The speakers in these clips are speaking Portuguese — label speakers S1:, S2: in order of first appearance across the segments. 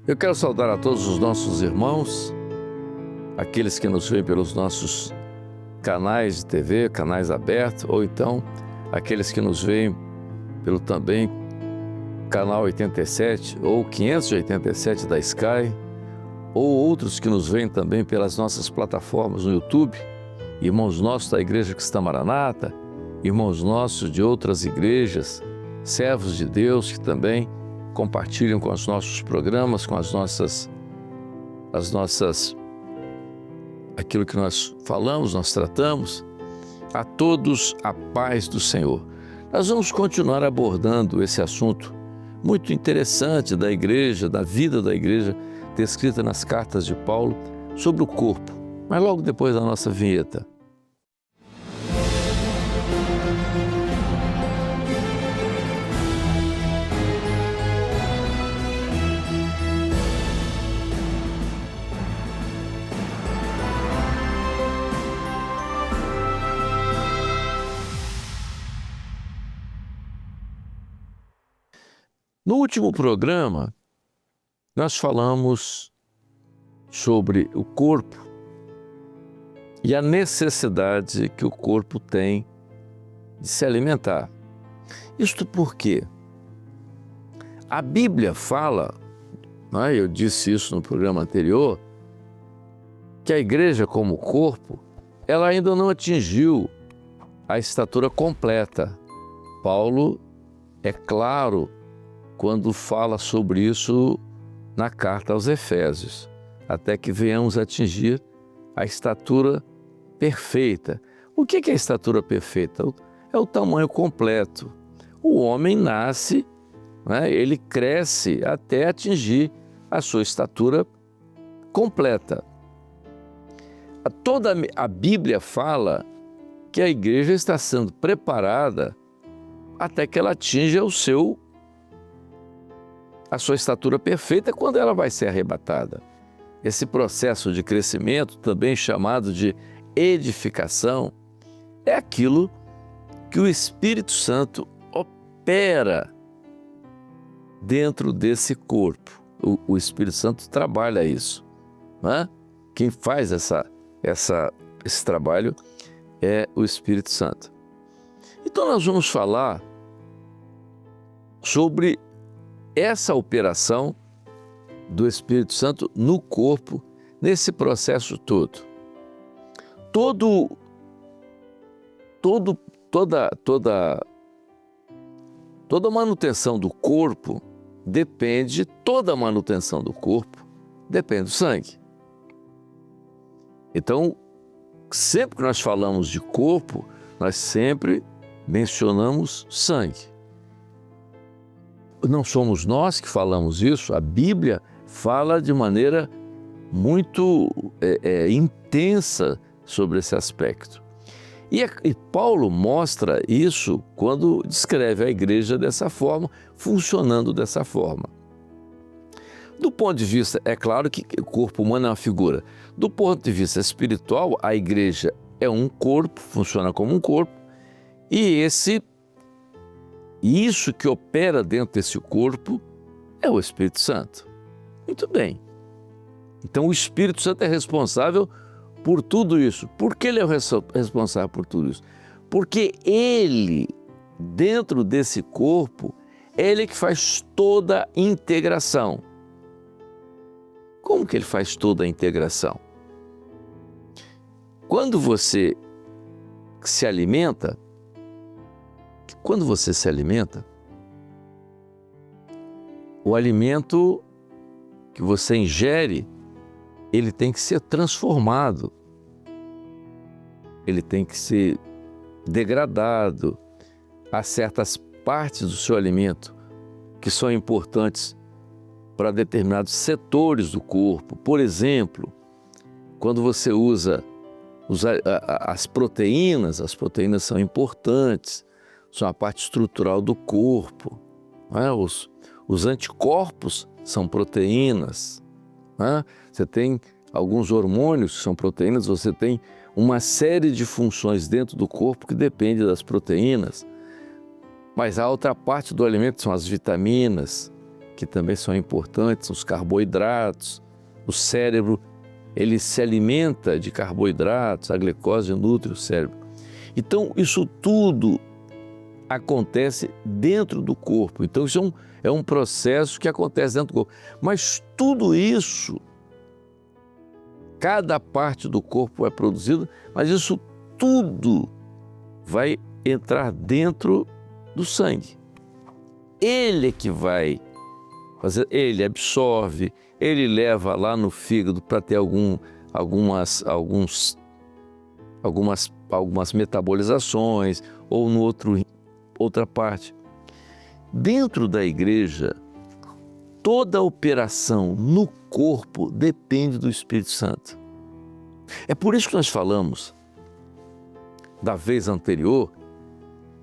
S1: Eu quero saudar a todos os nossos irmãos, aqueles que nos veem pelos nossos canais de TV, canais abertos, ou então aqueles que nos veem pelo também canal 87 ou 587 da Sky, ou outros que nos veem também pelas nossas plataformas no YouTube, irmãos nossos da Igreja Cristã Maranata, irmãos nossos de outras igrejas, servos de Deus que também compartilham com os nossos programas, com as nossas, aquilo que nós falamos, nós tratamos. A todos a paz do Senhor. Nós vamos continuar abordando esse assunto muito interessante da igreja, da vida da igreja, descrita nas cartas de Paulo sobre o corpo, mas logo depois da nossa vinheta. No último programa, nós falamos sobre o corpo e a necessidade que o corpo tem de se alimentar. Isto porque a Bíblia fala, eu disse isso no programa anterior, que a igreja como corpo, ela ainda não atingiu a estatura completa. Paulo é claro quando fala sobre isso na carta aos Efésios, até que venhamos atingir a estatura perfeita. O que é a estatura perfeita? É o tamanho completo. O homem nasce, ele cresce até atingir a sua estatura completa. Toda a Bíblia fala que a igreja está sendo preparada até que ela atinja a sua estatura perfeita quando ela vai ser arrebatada. Esse processo de crescimento, também chamado de edificação, é aquilo que o Espírito Santo opera dentro desse corpo. O Espírito Santo trabalha isso. Quem faz esse trabalho é o Espírito Santo. Então nós vamos falar sobre essa operação do Espírito Santo no corpo, nesse processo todo. Toda manutenção do corpo depende do sangue. Então, sempre que nós falamos de corpo, nós sempre mencionamos sangue. Não somos nós que falamos isso, a Bíblia fala de maneira muito intensa sobre esse aspecto. E Paulo mostra isso quando descreve a igreja dessa forma, funcionando dessa forma. Do ponto de vista, é claro que o corpo humano é uma figura. Do ponto de vista espiritual, a igreja é um corpo, funciona como um corpo, e isso que opera dentro desse corpo é o Espírito Santo. Muito bem. Então o Espírito Santo é responsável por tudo isso. Por que ele é o responsável por tudo isso? Porque ele, dentro desse corpo, é ele que faz toda a integração. Como que ele faz toda a integração? Quando você se alimenta, o alimento que você ingere, ele tem que ser transformado, ele tem que ser degradado. Há certas partes do seu alimento que são importantes para determinados setores do corpo. Por exemplo, quando você usa as proteínas são importantes, são a parte estrutural do corpo. Os anticorpos são proteínas. Você tem alguns hormônios que são proteínas, você tem uma série de funções dentro do corpo que depende das proteínas. Mas a outra parte do alimento são as vitaminas, que também são importantes, os carboidratos. O cérebro, ele se alimenta de carboidratos, a glicose nutre o cérebro. Então, isso tudo acontece dentro do corpo. Então, isso é um processo que acontece dentro do corpo. Mas tudo isso, cada parte do corpo é produzido, mas isso tudo vai entrar dentro do sangue. Ele é que vai fazer, ele absorve, ele leva lá no fígado para ter algumas metabolizações ou no outra parte. Dentro da igreja, toda operação no corpo depende do Espírito Santo. É por isso que nós falamos da vez anterior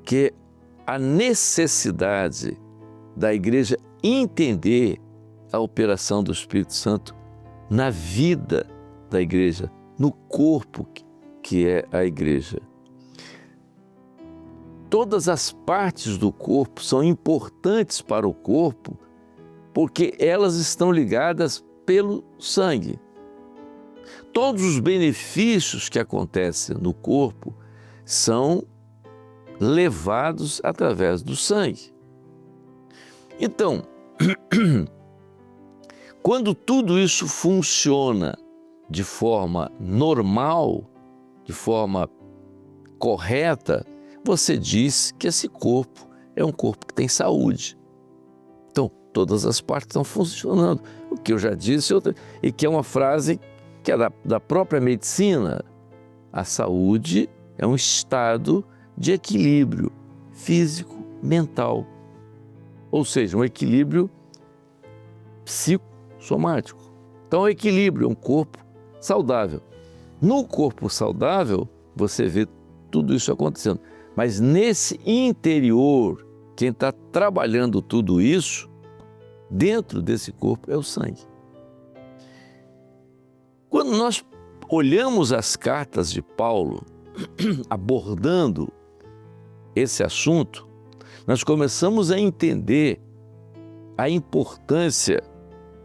S1: que a necessidade da igreja entender a operação do Espírito Santo na vida da igreja, no corpo que é a igreja. Todas as partes do corpo são importantes para o corpo porque elas estão ligadas pelo sangue. Todos os benefícios que acontecem no corpo são levados através do sangue. Então, quando tudo isso funciona de forma normal, de forma correta, você diz que esse corpo é um corpo que tem saúde. Então, todas as partes estão funcionando. O que eu já disse, e que é uma frase que é da própria medicina. A saúde é um estado de equilíbrio físico, mental. Ou seja, um equilíbrio psicossomático. Então, o equilíbrio é um corpo saudável. No corpo saudável, você vê tudo isso acontecendo. Mas nesse interior, quem está trabalhando tudo isso, dentro desse corpo, é o sangue. Quando nós olhamos as cartas de Paulo, abordando esse assunto, nós começamos a entender a importância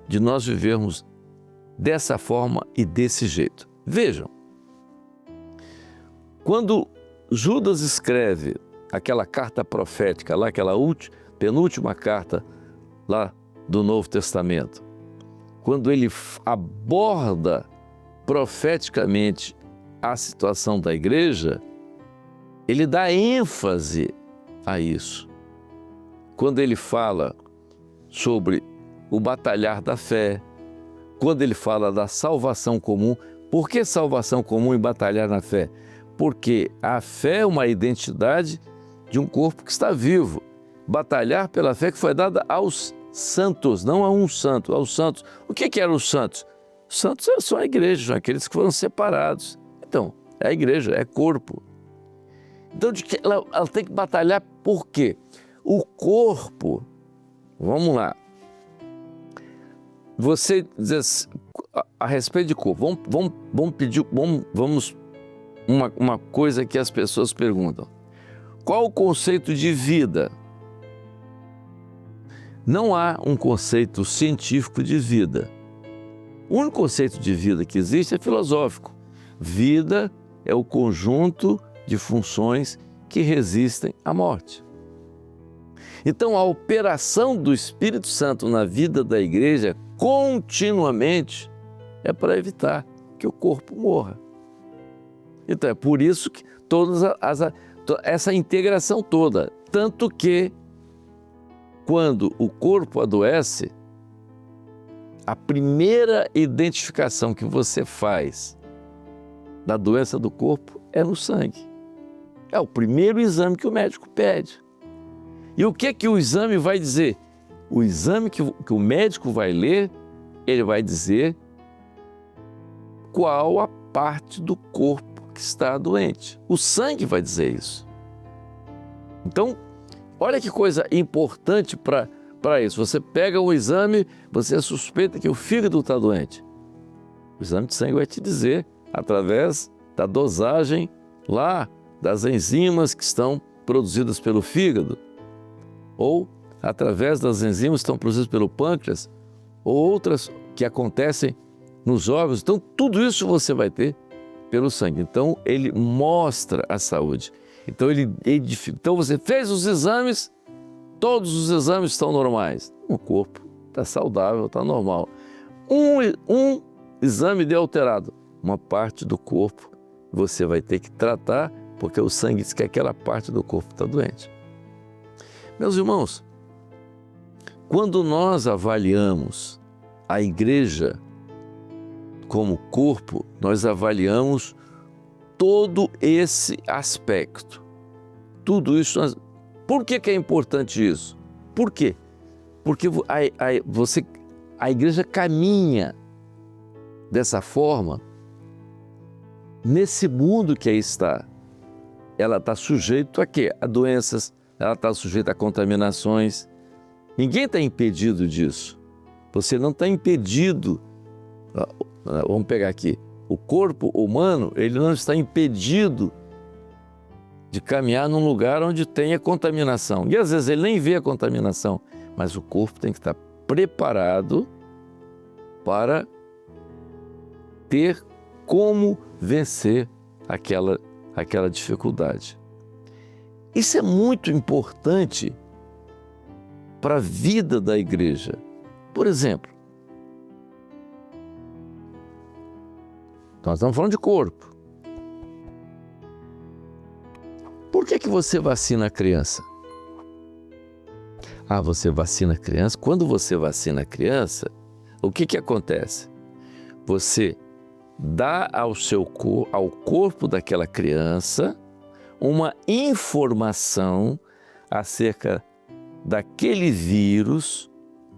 S1: de nós vivermos dessa forma e desse jeito. Vejam, quando Judas escreve aquela carta profética, lá, aquela penúltima carta lá do Novo Testamento, quando ele aborda profeticamente a situação da igreja, ele dá ênfase a isso. Quando ele fala sobre o batalhar da fé, quando ele fala da salvação comum. Por que salvação comum e batalhar na fé? Porque a fé é uma identidade de um corpo que está vivo. Batalhar pela fé que foi dada aos santos, não a um santo, aos santos. O que eram os santos? Os santos são a igreja, são aqueles que foram separados. Então, é a igreja, é corpo. Então, ela tem que batalhar por quê? O corpo, vamos lá, você diz a respeito de corpo, vamos uma coisa que as pessoas perguntam. Qual o conceito de vida? Não há um conceito científico de vida. O único conceito de vida que existe é filosófico. Vida é o conjunto de funções que resistem à morte. Então, a operação do Espírito Santo na vida da igreja continuamente é para evitar que o corpo morra. Então, é por isso que essa integração toda, tanto que quando o corpo adoece, a primeira identificação que você faz da doença do corpo é no sangue. É o primeiro exame que o médico pede. E o que o exame vai dizer? O exame que o médico vai ler, ele vai dizer qual a parte do corpo que está doente. O sangue vai dizer isso. Então, olha que coisa importante para isso. Você pega um exame, você suspeita que o fígado está doente. O exame de sangue vai te dizer, através da dosagem lá das enzimas que estão produzidas pelo fígado, ou através das enzimas que estão produzidas pelo pâncreas, ou outras que acontecem nos órgãos. Então, tudo isso você vai ter pelo sangue. Então, ele mostra a saúde. Então, ele edifica. Então, você fez os exames, todos os exames estão normais. O corpo está saudável, está normal. Um exame deu alterado. Uma parte do corpo você vai ter que tratar, porque o sangue diz que aquela parte do corpo está doente. Meus irmãos, quando nós avaliamos a igreja como corpo, nós avaliamos todo esse aspecto. Tudo isso. Por que é importante isso? Por quê? Porque a igreja caminha dessa forma nesse mundo que aí está. Ela está sujeita a quê? A doenças, ela está sujeita a contaminações. Ninguém está impedido disso. Você não está impedido. Vamos pegar aqui. O corpo humano, ele não está impedido de caminhar num lugar onde tenha contaminação. E às vezes ele nem vê a contaminação, mas o corpo tem que estar preparado para ter como vencer aquela dificuldade. Isso é muito importante para a vida da igreja. Por exemplo, nós estamos falando de corpo. Por que você vacina a criança? Você vacina a criança. Quando você vacina a criança, o que acontece? Você dá ao corpo daquela criança uma informação acerca daquele vírus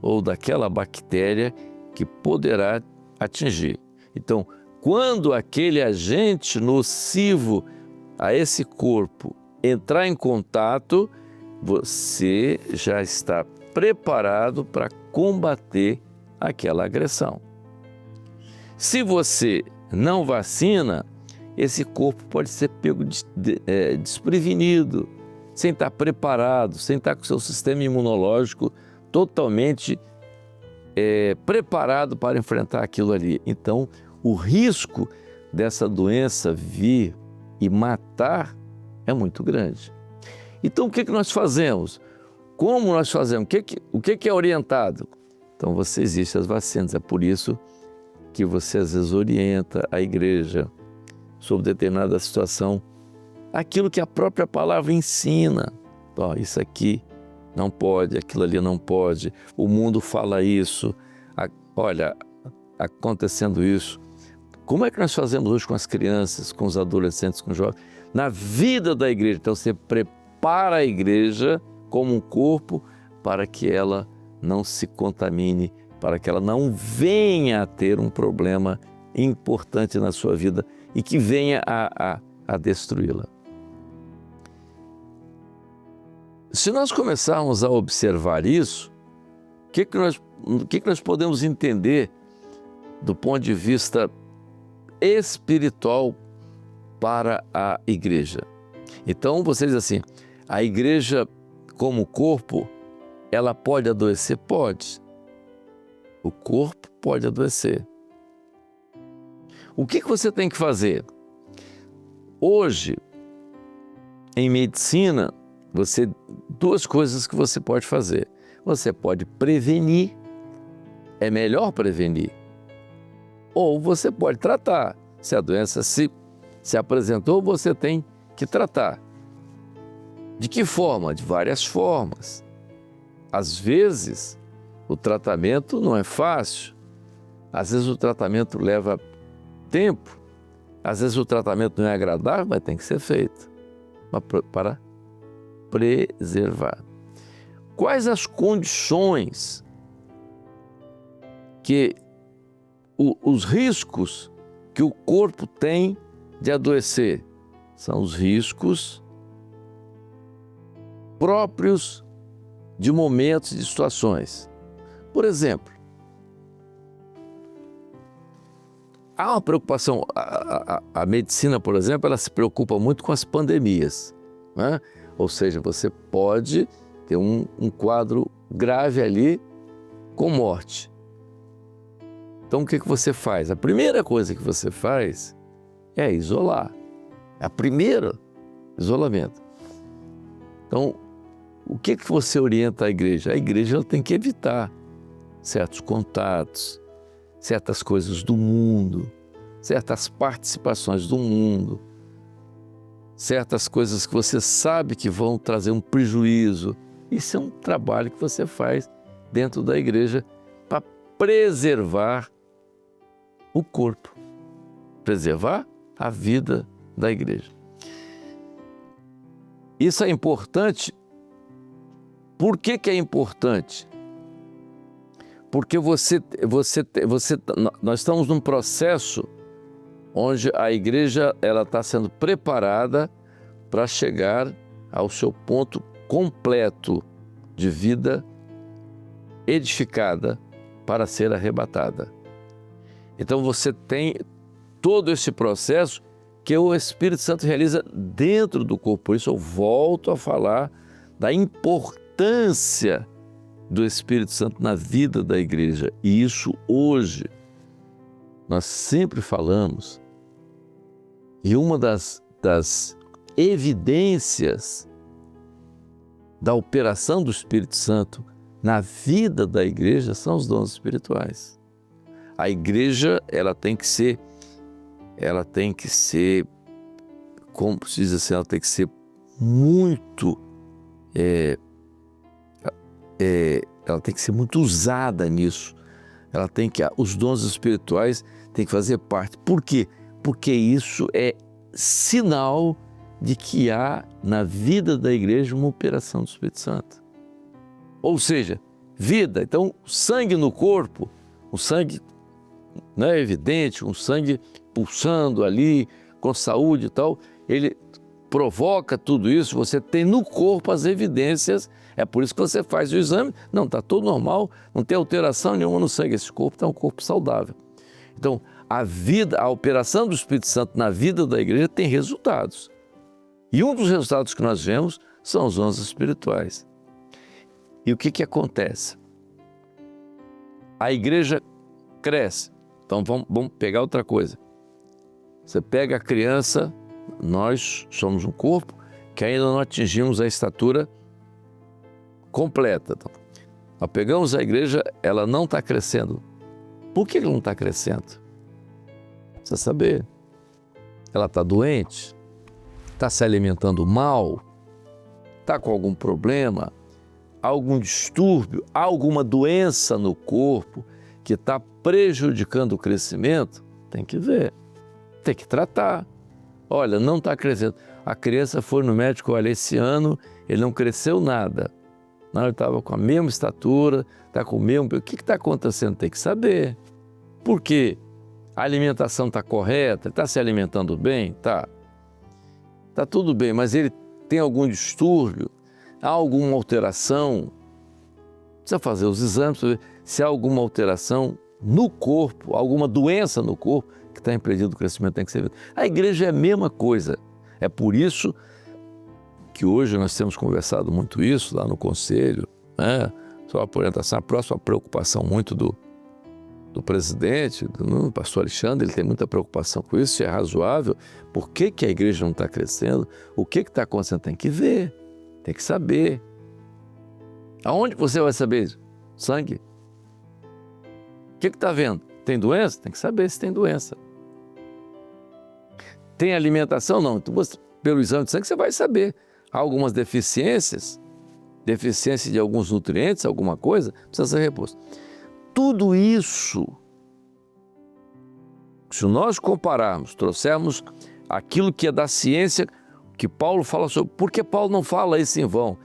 S1: ou daquela bactéria que poderá atingir. Então, quando aquele agente nocivo a esse corpo entrar em contato, você já está preparado para combater aquela agressão. Se você não vacina, esse corpo pode ser pego desprevenido, sem estar preparado, sem estar com o seu sistema imunológico totalmente preparado para enfrentar aquilo ali. Então, o risco dessa doença vir e matar é muito grande. Então, o que nós fazemos? Como nós fazemos? O que é orientado? Então, existem as vacinas. É por isso que você às vezes orienta a igreja sobre determinada situação, aquilo que a própria palavra ensina. Isso aqui não pode, aquilo ali não pode, o mundo fala isso, olha, acontecendo isso. Como é que nós fazemos hoje com as crianças, com os adolescentes, com os jovens? Na vida da igreja, então você prepara a igreja como um corpo para que ela não se contamine, para que ela não venha a ter um problema importante na sua vida e que venha a destruí-la. Se nós começarmos a observar isso, o que nós podemos entender do ponto de vista espiritual para a igreja? Então, você diz assim, a igreja como corpo, ela pode adoecer? Pode. O corpo pode adoecer. O que você tem que fazer? Hoje, em medicina, duas coisas que você pode fazer. Você pode prevenir, é melhor prevenir. Ou você pode tratar. Se a doença se apresentou, você tem que tratar. De que forma? De várias formas. Às vezes, o tratamento não é fácil. Às vezes o tratamento leva tempo. Às vezes o tratamento não é agradável, mas tem que ser feito para preservar. Quais as condições que os riscos que o corpo tem de adoecer? São os riscos próprios de momentos e de situações. Por exemplo, há uma preocupação, a medicina, por exemplo, ela se preocupa muito com as pandemias, né? Ou seja, você pode ter um quadro grave ali com morte. Então o que você faz? A primeira coisa que você faz é isolar. É a primeira isolamento. Então, o que você orienta a igreja? A igreja ela tem que evitar certos contatos, certas coisas do mundo, certas participações do mundo, certas coisas que você sabe que vão trazer um prejuízo. Isso é um trabalho que você faz dentro da igreja para preservar o corpo, preservar a vida da igreja. Isso é importante. Por que é importante? Porque nós estamos num processo onde a igreja ela está sendo preparada para chegar ao seu ponto completo de vida edificada para ser arrebatada. Então você tem todo esse processo que o Espírito Santo realiza dentro do corpo. Por isso eu volto a falar da importância do Espírito Santo na vida da igreja. E isso hoje nós sempre falamos. E uma das evidências da operação do Espírito Santo na vida da igreja são os dons espirituais. A igreja, ela tem que ser, como se diz assim, ela tem que ser muito, ela tem que ser muito usada nisso. Os dons espirituais têm que fazer parte. Por quê? Porque isso é sinal de que há na vida da igreja uma operação do Espírito Santo. Ou seja, vida. Então, sangue no corpo, o sangue não é evidente, um sangue pulsando ali, com saúde e tal, ele provoca tudo isso, você tem no corpo as evidências, é por isso que você faz o exame, não, está tudo normal, não tem alteração nenhuma no sangue, esse corpo está um corpo saudável. Então, a operação do Espírito Santo na vida da igreja tem resultados. E um dos resultados que nós vemos são os dons espirituais. E o que acontece? A igreja cresce. Então vamos pegar outra coisa. Você pega a criança, nós somos um corpo que ainda não atingimos a estatura completa. Então, nós pegamos a igreja, ela não está crescendo. Por que ela não está crescendo? Precisa saber. Ela está doente? Está se alimentando mal? Está com algum problema? Algum distúrbio? Alguma doença no corpo que está prejudicando o crescimento? Tem que ver. Tem que tratar. Olha, não está crescendo. A criança foi no médico, olha, esse ano ele não cresceu nada. Não, ele estava com a mesma estatura, está com o mesmo... O que está acontecendo? Tem que saber. Por quê? A alimentação está correta? Está se alimentando bem? Tá. Está tudo bem, mas ele tem algum distúrbio? Há alguma alteração? Precisa fazer os exames para ver se há alguma alteração no corpo, alguma doença no corpo que está impedindo o crescimento, tem que ser visto. A igreja é a mesma coisa. É por isso que hoje nós temos conversado muito isso lá no conselho, né? Só a orientação, a próxima preocupação muito do presidente, do pastor Alexandre, ele tem muita preocupação com isso, se é razoável. Por que a igreja não está crescendo? O que está acontecendo? Tem que ver, tem que saber. Aonde você vai saber isso? Sangue. O que está vendo? Tem doença? Tem que saber se tem doença. Tem alimentação? Não. Então, pelo exame de sangue você vai saber. Há algumas deficiências, deficiência de alguns nutrientes, alguma coisa, precisa ser reposto. Tudo isso, se nós compararmos, trouxermos aquilo que é da ciência, que Paulo fala sobre, porque Paulo não fala isso em vão.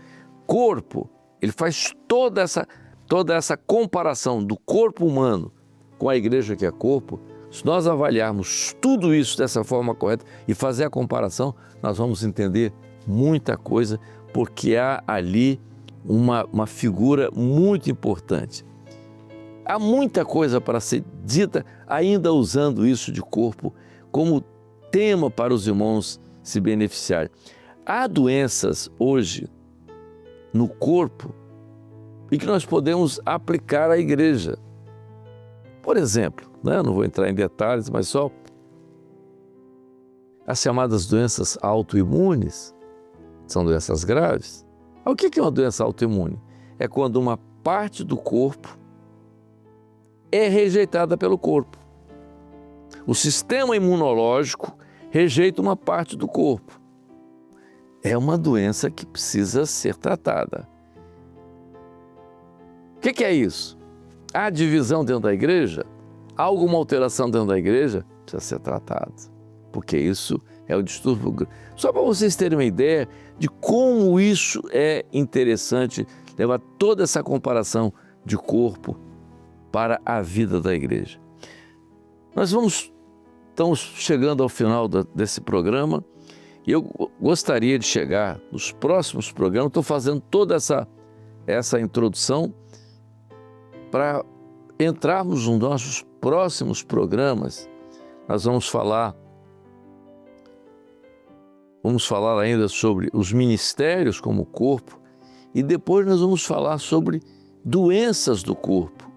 S1: Corpo, ele faz toda essa comparação do corpo humano com a igreja que é corpo. Se nós avaliarmos tudo isso dessa forma correta e fazer a comparação, nós vamos entender muita coisa, porque há ali uma figura muito importante. Há muita coisa para ser dita, ainda usando isso de corpo como tema para os irmãos se beneficiarem. Há doenças hoje no corpo e que nós podemos aplicar à igreja. Por exemplo, né, não vou entrar em detalhes, mas só as chamadas doenças autoimunes, são doenças graves. O que é uma doença autoimune? É quando uma parte do corpo é rejeitada pelo corpo. O sistema imunológico rejeita uma parte do corpo. É uma doença que precisa ser tratada. O que é isso? Há divisão dentro da igreja? Há alguma alteração dentro da igreja? Precisa ser tratado, porque isso é o distúrbio. Só para vocês terem uma ideia de como isso é interessante, levar toda essa comparação de corpo para a vida da igreja. Nós estamos chegando ao final desse programa e eu gostaria de chegar nos próximos programas. Estou fazendo toda essa introdução para entrarmos nos nossos próximos programas. Nós vamos falar ainda sobre os ministérios como corpo e depois nós vamos falar sobre doenças do corpo.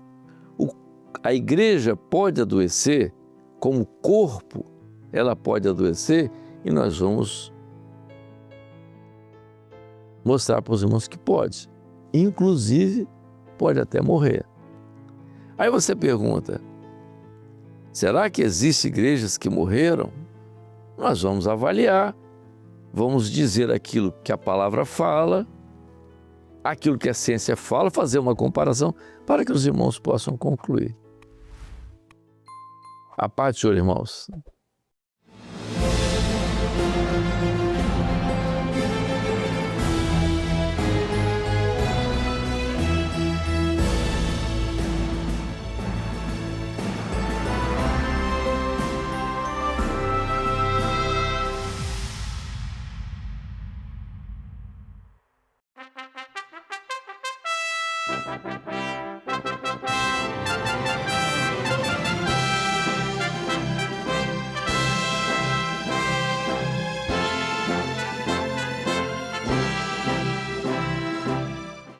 S1: A igreja pode adoecer, como corpo ela pode adoecer, e nós vamos mostrar para os irmãos que pode. Inclusive, pode até morrer. Aí você pergunta, será que existem igrejas que morreram? Nós vamos avaliar, vamos dizer aquilo que a palavra fala, aquilo que a ciência fala, fazer uma comparação para que os irmãos possam concluir. A paz do Senhor, irmãos.